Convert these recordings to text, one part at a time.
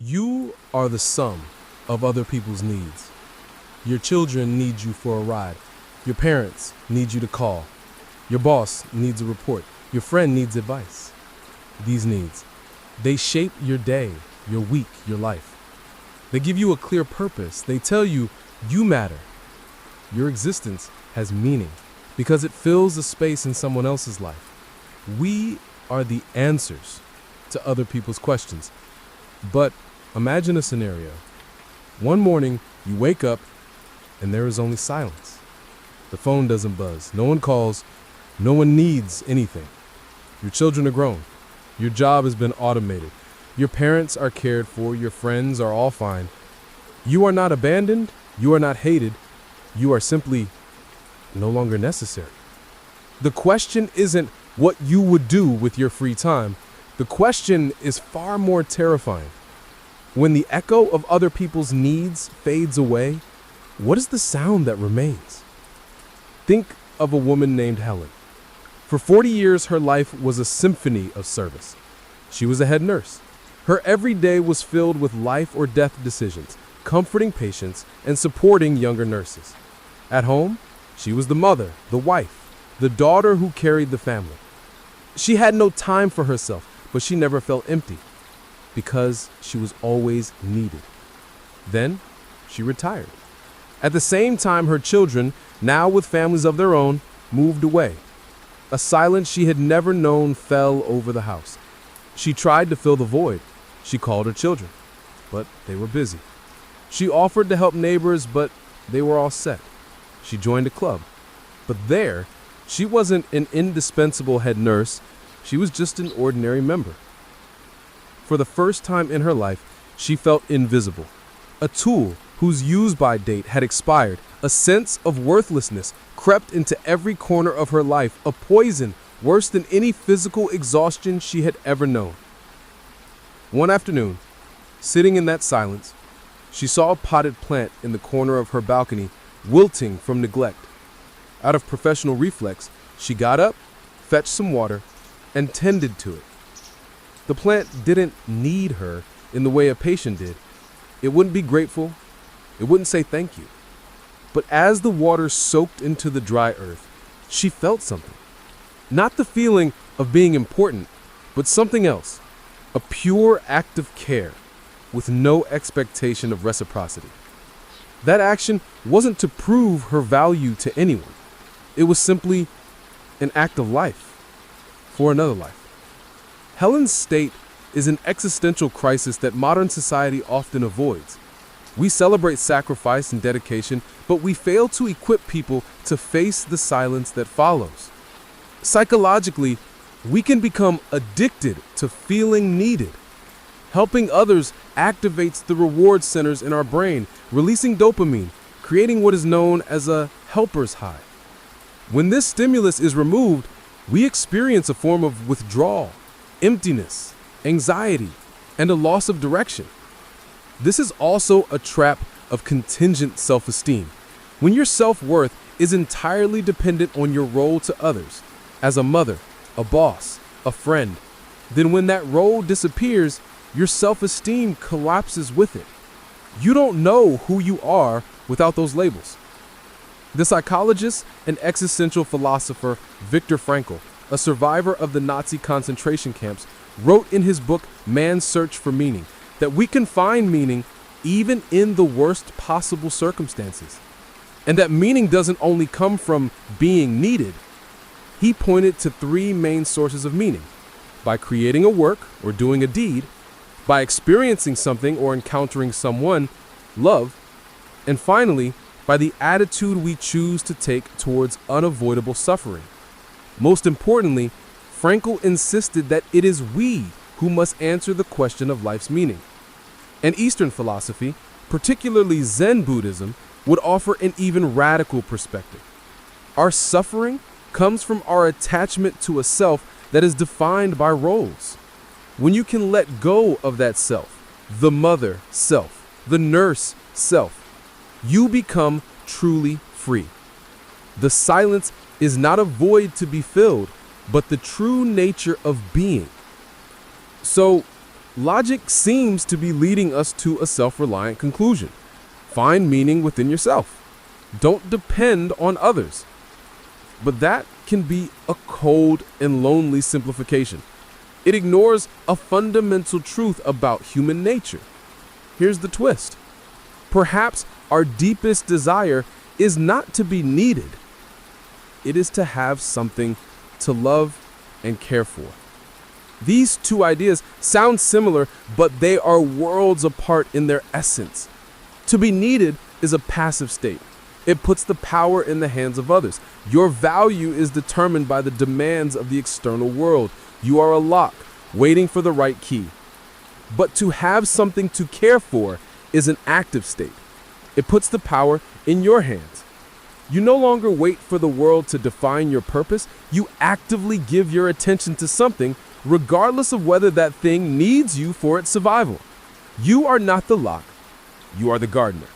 You are the sum of other people's needs. Your children need you for a ride. Your parents need you to call. Your boss needs a report. Your friend needs advice. These needs, they shape your day, your week, your life. They give you a clear purpose. They tell you you matter. Your existence has meaning because it fills a space in someone else's life. We are the answers to other people's questions. But imagine a scenario. One morning, you wake up and there is only silence. The phone doesn't buzz. No one calls. No one needs anything. Your children are grown. Your job has been automated. Your parents are cared for. Your friends are all fine. You are not abandoned. You are not hated. You are simply no longer necessary. The question isn't what you would do with your free time. The question is far more terrifying. When the echo of other people's needs fades away, what is the sound that remains? Think of a woman named Helen. For 40 years, her life was a symphony of service. She was a head nurse. Her every day was filled with life or death decisions, comforting patients and supporting younger nurses. At home, she was the mother, the wife, the daughter who carried the family. She had no time for herself, but she never felt empty because she was always needed. Then she retired. At the same time, her children, now with families of their own, moved away. A silence she had never known fell over the house. She tried to fill the void. She called her children, but they were busy. She offered to help neighbors, but they were all set. She joined a club, but there, she wasn't an indispensable head nurse. She was just an ordinary member. For the first time in her life, she felt invisible. A tool whose use-by date had expired. A sense of worthlessness crept into every corner of her life, a poison worse than any physical exhaustion she had ever known. One afternoon, sitting in that silence, she saw a potted plant in the corner of her balcony, wilting from neglect. Out of professional reflex, she got up, fetched some water, and tended to it. The plant didn't need her in the way a patient did. It wouldn't be grateful. It wouldn't say thank you. But as the water soaked into the dry earth, she felt something. Not the feeling of being important, but something else. A pure act of care with no expectation of reciprocity. That action wasn't to prove her value to anyone. It was simply an act of life for another life. Helen's state is an existential crisis that modern society often avoids. We celebrate sacrifice and dedication, but we fail to equip people to face the silence that follows. Psychologically, we can become addicted to feeling needed. Helping others activates the reward centers in our brain, releasing dopamine, creating what is known as a helper's high. When this stimulus is removed, we experience a form of withdrawal, emptiness, anxiety, and a loss of direction. This is also a trap of contingent self-esteem, when your self-worth is entirely dependent on your role to others, as a mother, a boss, a friend. Then when that role disappears, your self-esteem collapses with it. You don't know who you are without those labels. The psychologist and existential philosopher Viktor Frankl, a survivor of the Nazi concentration camps, wrote in his book Man's Search for Meaning that we can find meaning even in the worst possible circumstances, and that meaning doesn't only come from being needed. He pointed to three main sources of meaning: by creating a work or doing a deed, by experiencing something or encountering someone, love, and finally, by the attitude we choose to take towards unavoidable suffering. Most importantly, Frankl insisted that it is we who must answer the question of life's meaning. And Eastern philosophy, particularly Zen Buddhism, would offer an even radical perspective. Our suffering comes from our attachment to a self that is defined by roles. When you can let go of that self, the mother self, the nurse self, you become truly free. The silence is not a void to be filled, but the true nature of being. So, Logic seems to be leading us to a self-reliant conclusion. Find meaning within yourself. Don't depend on others. But that can be a cold and lonely simplification. It ignores a fundamental truth about human nature. Here's the twist. Perhaps our deepest desire is not to be needed. It is to have something to love and care for. These two ideas sound similar, but they are worlds apart in their essence. To be needed is a passive state. It puts the power in the hands of others. Your value is determined by the demands of the external world. You are a lock, waiting for the right key. But to have something to care for is an active state. It puts the power in your hands. You no longer wait for the world to define your purpose. You actively give your attention to something, regardless of whether that thing needs you for its survival. You are not the lock. You are the gardener.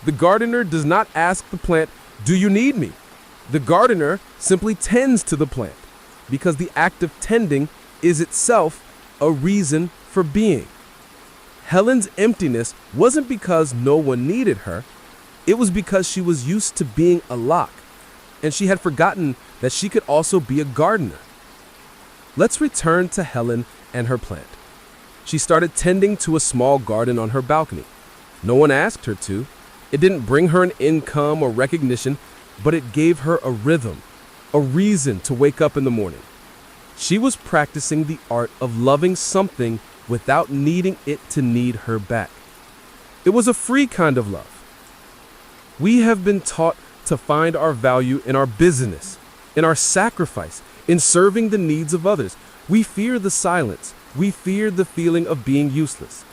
The gardener does not ask the plant, "Do you need me?" The gardener simply tends to the plant, because the act of tending is itself a reason for being. Helen's emptiness wasn't because no one needed her. It was because she was used to being a lock, and she had forgotten that she could also be a gardener. Let's return to Helen and her plant. She started tending to a small garden on her balcony. No one asked her to. It didn't bring her an income or recognition, but it gave her a rhythm, a reason to wake up in the morning. She was practicing the art of loving something without needing it to need her back. It was a free kind of love. We have been taught to find our value in our business, in our sacrifice, in serving the needs of others. We fear the silence. We fear the feeling of being useless.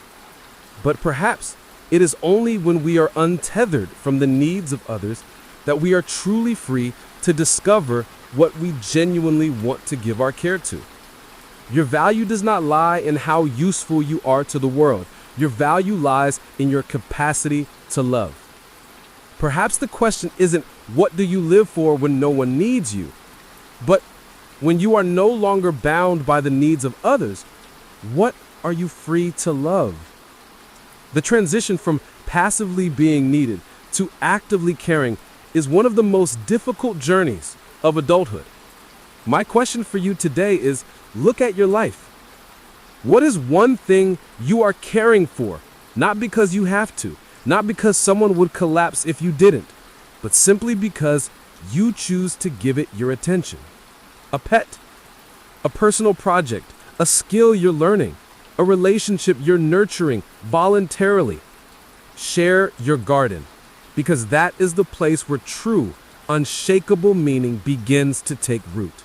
But perhaps it is only when we are untethered from the needs of others that we are truly free to discover what we genuinely want to give our care to. Your value does not lie in how useful you are to the world. Your value lies in your capacity to love. Perhaps the question isn't, what do you live for when no one needs you? But when you are no longer bound by the needs of others, what are you free to love? The transition from passively being needed to actively caring is one of the most difficult journeys of adulthood. My question for you today is, look at your life. What is one thing you are caring for, not because you have to, not because someone would collapse if you didn't, but simply because you choose to give it your attention? A pet, a personal project, a skill you're learning, a relationship you're nurturing voluntarily. Share your garden, because that is the place where true, unshakable meaning begins to take root.